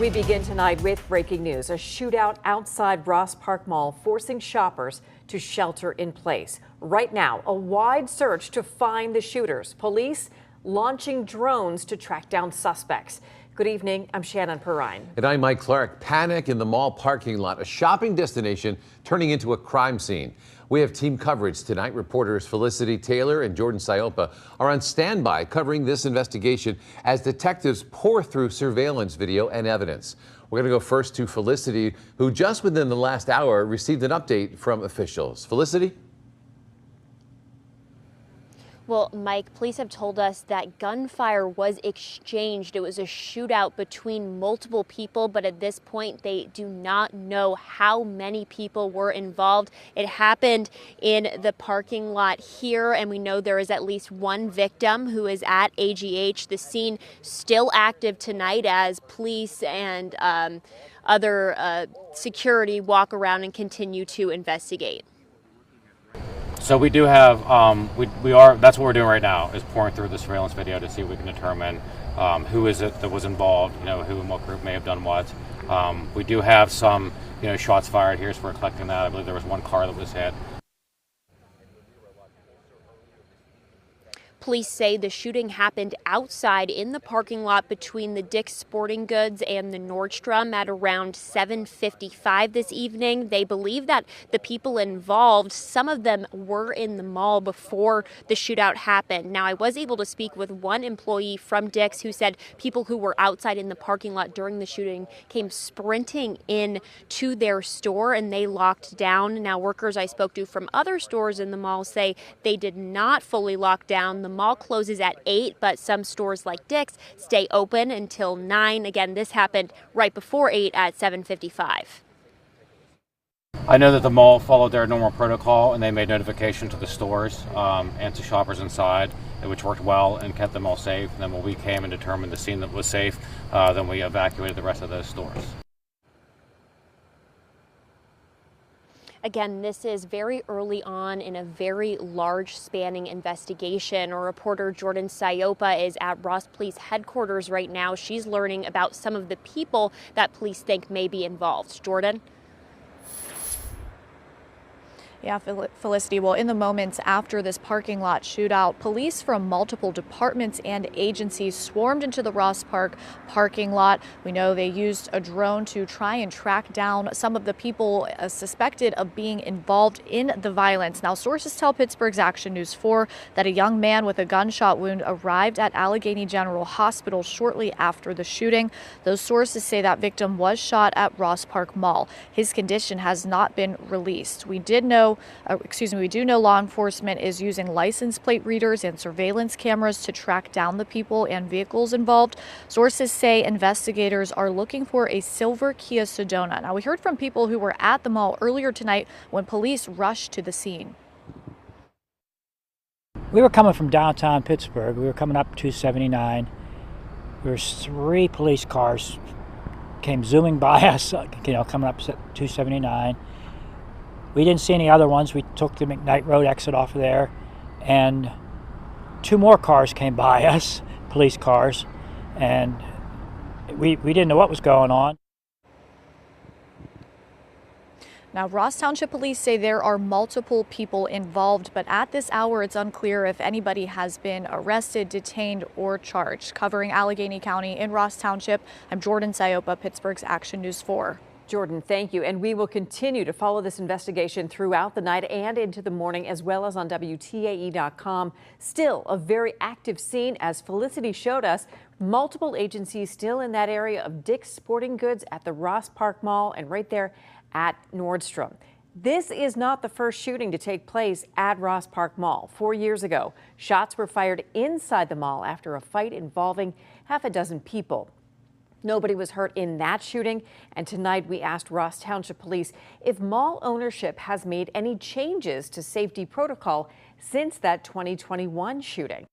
We begin tonight with breaking news. A shootout outside Ross Park Mall forcing shoppers to shelter in place. Right now, a wide search to find the shooters. Police launching drones to track down suspects. Good evening. I'm Shannon Perrine. And I'm Mike Clark. Panic in the mall parking lot, a shopping destination turning into a crime scene. We have team coverage tonight. Reporters Felicity Taylor and Jordan Siopa are on standby covering this investigation as detectives pour through surveillance video and evidence. We're going to go first to Felicity, who just within the last hour received an update from officials. Felicity? Well, Mike, police have told us that gunfire was exchanged. It was a shootout between multiple people, but at this point, they do not know how many people were involved. It happened in the parking lot here, and we know there is at least one victim who is at AGH. The scene still active tonight as police and other security walk around and continue to investigate. So we do have, that's what we're doing right now, is pouring through the surveillance video to see if we can determine who is it that was involved, who and what group may have done what. We do have some, shots fired here, so we're collecting that. I believe there was one car that was hit. Police say the shooting happened outside in the parking lot between the Dick's Sporting Goods and the Nordstrom at around 7:55 this evening. They believe that the people involved, some of them were in the mall before the shootout happened. Now, I was able to speak with one employee from Dick's who said people who were outside in the parking lot during the shooting came sprinting in to their store and they locked down. Now, workers I spoke to from other stores in the mall say they did not fully lock down. The mall closes at 8, but some stores like Dick's stay open until 9. Again, this happened right before 8 at 7:55. I know that the mall followed their normal protocol and they made notification to the stores and to shoppers inside, which worked well and kept them all safe. And then when we came and determined the scene that was safe, then we evacuated the rest of those stores. Again, this is very early on in a very large spanning investigation. Our reporter Jordan Siopa is at Ross Police headquarters right now. She's learning about some of the people that police think may be involved. Jordan? Yeah, Felicity. Well, in the moments after this parking lot shootout, police from multiple departments and agencies swarmed into the Ross Park parking lot. We know they used a drone to try and track down some of the people suspected of being involved in the violence. Now, sources tell Pittsburgh's Action News 4 that a young man with a gunshot wound arrived at Allegheny General Hospital shortly after the shooting. Those sources say that victim was shot at Ross Park Mall. His condition has not been released. We do know law enforcement is using license plate readers and surveillance cameras to track down the people and vehicles involved. Sources say investigators are looking for a silver Kia Sedona. Now, we heard from people who were at the mall earlier tonight when police rushed to the scene. We were coming from downtown Pittsburgh. We were coming up 279. There were 3 police cars came zooming by us, coming up 279. We didn't see any other ones. We took the McKnight Road exit off of there, and 2 more cars came by us, police cars, and we didn't know what was going on. Now, Ross Township Police say there are multiple people involved, but at this hour, it's unclear if anybody has been arrested, detained, or charged. Covering Allegheny County in Ross Township, I'm Jordan Siopa, Pittsburgh's Action News 4. Jordan, thank you. And we will continue to follow this investigation throughout the night and into the morning, as well as on WTAE.com. Still a very active scene, as Felicity showed us. Multiple agencies still in that area of Dick's Sporting Goods at the Ross Park Mall and right there at Nordstrom. This is not the first shooting to take place at Ross Park Mall. 4 years ago, shots were fired inside the mall after a fight involving half a dozen people. Nobody was hurt in that shooting, and tonight we asked Ross Township Police if mall ownership has made any changes to safety protocol since that 2021 shooting.